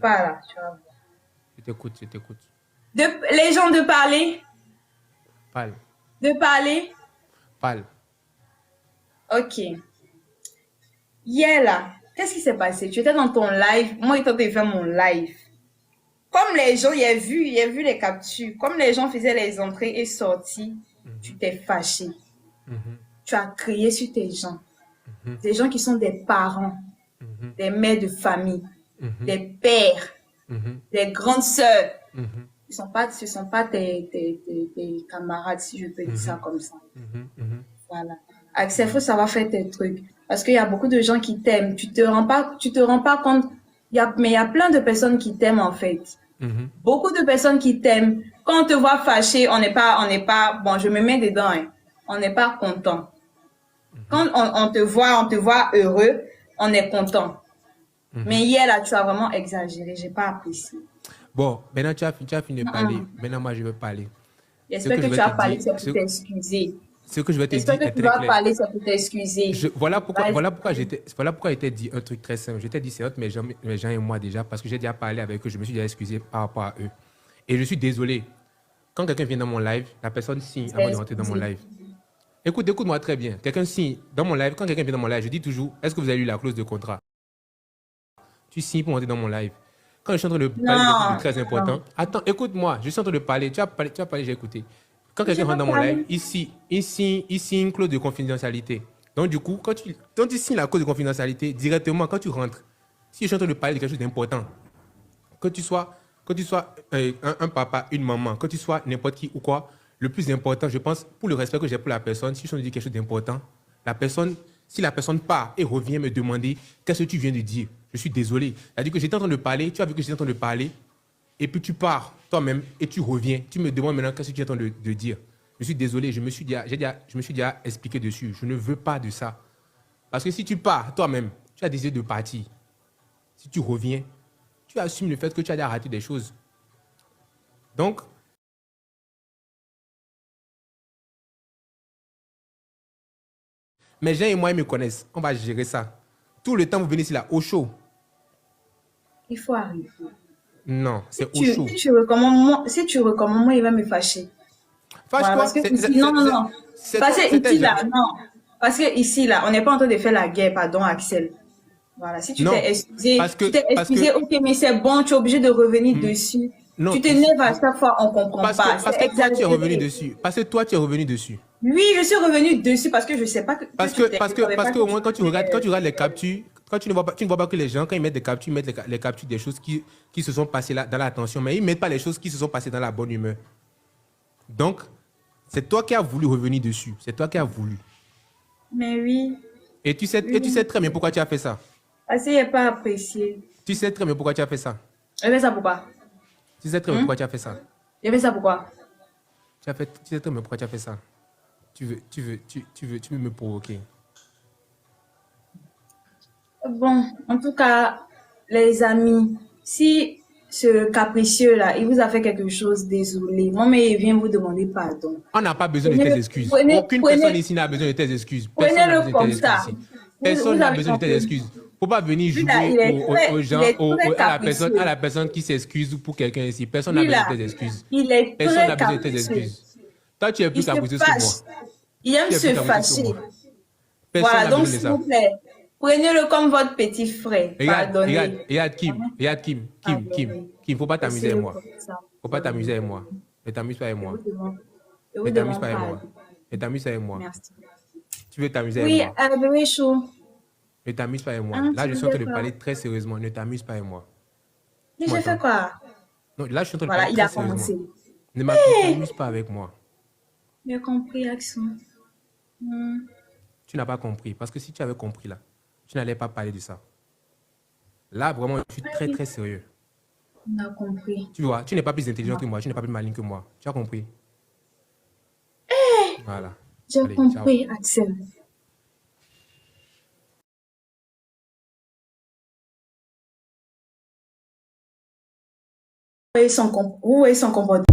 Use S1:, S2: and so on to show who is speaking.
S1: Pas là, tu vas voir.
S2: Je t'écoute, je t'écoute.
S1: Les gens de parler.
S2: Parle,
S1: De parler.
S2: parle.
S1: Ok. Hier là, qu'est-ce qui s'est passé? Tu étais dans ton live. Moi, j'étais en train de faire mon live. Comme les gens, il y a vu les captures. Comme les gens faisaient les entrées et sorties, tu t'es fâché. Tu as crié sur tes gens. Des gens qui sont des parents, des mères de famille, des pères, des grandes sœurs. Ce sont pas tes camarades, si je peux dire ça comme ça. Voilà. Axel, il faut savoir faire tes trucs. Parce qu'il y a beaucoup de gens qui t'aiment. Tu te rends pas compte. Mais il y a plein de personnes qui t'aiment, en fait. Beaucoup de personnes qui t'aiment. Quand on te voit fâché, on n'est pas, bon, je me mets dedans, hein. On n'est pas content. Quand on te voit heureux, on est content. Mais hier, là, tu as vraiment exagéré. J'ai pas apprécié.
S2: Bon, maintenant tu as fini de parler. Maintenant, moi, je vais parler. Ce
S1: J'espère
S2: que
S1: que
S2: je vais
S1: tu
S2: te
S1: as parlé,
S2: dire,
S1: c'est pour t'excuser.
S2: ce que je vais te
S1: J'espère
S2: dire
S1: que
S2: est
S1: tu
S2: très
S1: vas
S2: clair.
S1: parler, c'est pour t'excuser. Vas-y.
S2: Voilà pourquoi j'étais dit un truc très simple. J'étais dit, c'est entre mes gens et moi déjà, parce que j'ai déjà parlé avec eux, je me suis déjà excusé par rapport à eux. Et je suis désolé. Quand quelqu'un vient dans mon live, la personne signe avant de rentrer dans mon
S1: Excusez.
S2: live. Écoute-moi très bien. Quelqu'un signe dans mon live. Quand quelqu'un vient dans mon live, je dis toujours, est-ce que vous avez lu la clause de contrat? Tu signes pour rentrer dans mon live. Quand je suis en train de parler de quelque chose de
S1: Non,
S2: très
S1: non.
S2: important, attends, écoute-moi, je suis en train de parler. Tu as parlé, j'ai écouté. Quand
S1: J'ai
S2: quelqu'un rentre
S1: pas
S2: dans mon live,
S1: parlé.
S2: il signe une clause de confidentialité. Donc, du coup, quand tu signes la clause de confidentialité, directement, quand tu rentres, si je suis en train de parler de quelque chose d'important, que tu sois un papa, une maman, que tu sois n'importe qui ou quoi, le plus important, je pense, pour le respect que j'ai pour la personne, si je suis en train de dire quelque chose d'important, si la personne part et revient me demander qu'est-ce que tu viens de dire, je suis désolé. C'est-à-dire que j'étais en train de parler, tu as vu que j'étais en train de parler, et puis tu pars toi-même et tu reviens. Tu me demandes maintenant qu'est-ce que tu es en train de dire. Je suis désolé, je me suis déjà expliqué dessus. Je ne veux pas de ça. Parce que si tu pars toi-même, tu as décidé de partir. Si tu reviens, tu assumes le fait que tu as déjà raté des choses. Donc, mes gens et moi, ils me connaissent. On va gérer ça. Tout le temps, vous venez ici là, au chaud.
S1: Il faut arrêter.
S2: Non, c'est au chaud.
S1: Si tu recommandes, moi, il va me fâcher. Voilà, parce
S2: Fâche-toi.
S1: que ici, non, non, non. Parce que
S2: C'est tes
S1: ici,
S2: gens.
S1: là, non. Parce que ici, là, on n'est pas en train de faire la guerre, pardon, Axel. Voilà, si
S2: Non,
S1: tu t'es excusé, ok, mais c'est bon, tu es obligé de revenir dessus.
S2: non,
S1: Tu t'énerves à chaque fois, on comprend pas.
S2: parce
S1: C'est
S2: que toi, tu es revenu
S1: exagéré.
S2: dessus. Parce que toi, tu es revenu dessus.
S1: Oui, je suis revenue dessus parce que je sais pas je savais pas
S2: Parce que
S1: que
S2: au
S1: tu
S2: moins, quand
S1: t'étais.
S2: tu regardes les captures, quand tu ne vois pas que les gens, quand ils mettent des captures, ils mettent les captures des choses qui se sont passées là, dans l'attention, mais ils ne mettent pas les choses qui se sont passées dans la bonne humeur. Donc, c'est toi qui as voulu revenir dessus. C'est toi qui as voulu.
S1: Mais oui,
S2: Et tu sais
S1: oui.
S2: très bien pourquoi tu as fait ça.
S1: Parce qu'il n'est pas apprécié.
S2: Tu sais très bien pourquoi tu as fait ça.
S1: Je fais ça pourquoi?
S2: Tu sais très bien
S1: Hein?
S2: pourquoi tu as fait ça.
S1: Je fais ça pourquoi?
S2: Tu sais très bien pourquoi tu as fait ça. Tu veux me provoquer.
S1: Bon, en tout cas, les amis, si ce capricieux-là, il vous a fait quelque chose, désolé. Moi, mais il vient vous demander pardon.
S2: On n'a pas besoin de tes excuses. Aucune personne
S1: Prenez,
S2: ici n'a besoin de tes excuses. Personne n'a
S1: prenez-le
S2: besoin de tes
S1: comme
S2: excuses
S1: ça.
S2: ici. Personne
S1: Vous
S2: n'a
S1: avez
S2: besoin de tes
S1: compris.
S2: excuses. Faut pas venir
S1: Lui, là,
S2: jouer aux
S1: il
S2: gens,
S1: est très
S2: à
S1: capricieux.
S2: la personne qui s'excuse pour quelqu'un ici. Personne n'a
S1: Lui,
S2: besoin de
S1: là,
S2: tes excuses.
S1: il est
S2: Personne
S1: très
S2: n'a besoin de tes
S1: capricieux.
S2: excuses. Toi, tu es plus
S1: Il se
S2: capricieuse que moi.
S1: fâche. Il aime
S2: Tu es plus
S1: se
S2: capricieuse que
S1: fâcher.
S2: moi. Personne
S1: Voilà,
S2: n'a
S1: donc
S2: besoin de
S1: s'il
S2: ça.
S1: vous plaît, prenez-le comme votre petit frère. Pardonnez.
S2: Regarde Kim.
S1: Pardonnez.
S2: Kim, faut pas t'amuser avec
S1: Laissez-le
S2: moi.
S1: comme ça.
S2: Faut pas t'amuser avec
S1: Pardonnez.
S2: moi. Ne t'amuse pas avec
S1: Je vous
S2: moi.
S1: demande, je
S2: Ne
S1: vous
S2: t'amuse pas
S1: demande
S2: avec moi.
S1: pardon.
S2: Ne t'amuse pas avec moi.
S1: Merci.
S2: Tu veux t'amuser avec
S1: Oui,
S2: moi.
S1: bébé chou.
S2: Ne t'amuse pas avec moi.
S1: Hein,
S2: Là,
S1: tu
S2: je suis en train
S1: disais
S2: de
S1: quoi?
S2: parler très sérieusement. Ne t'amuse pas avec moi.
S1: Mais
S2: Tu
S1: j'ai fait
S2: m'entends?
S1: quoi?
S2: Non, là, je suis en train de
S1: Voilà,
S2: parler
S1: il
S2: très
S1: a
S2: sérieusement.
S1: commencé.
S2: Ne t'amuse pas avec moi.
S1: J'ai compris, Action. Hmm,
S2: Tu n'as pas compris. Parce que si tu avais compris là, tu n'allais pas parler de ça. Là, vraiment, je suis très,
S1: oui,
S2: très sérieux.
S1: on a compris.
S2: Tu vois, tu n'es pas plus
S1: On
S2: intelligent
S1: a
S2: que moi. Tu n'es pas
S1: compris.
S2: plus malin que moi. Tu as compris? Voilà.
S1: J'ai
S2: Allez, ciao.
S1: compris, Axel. Où est son comportement?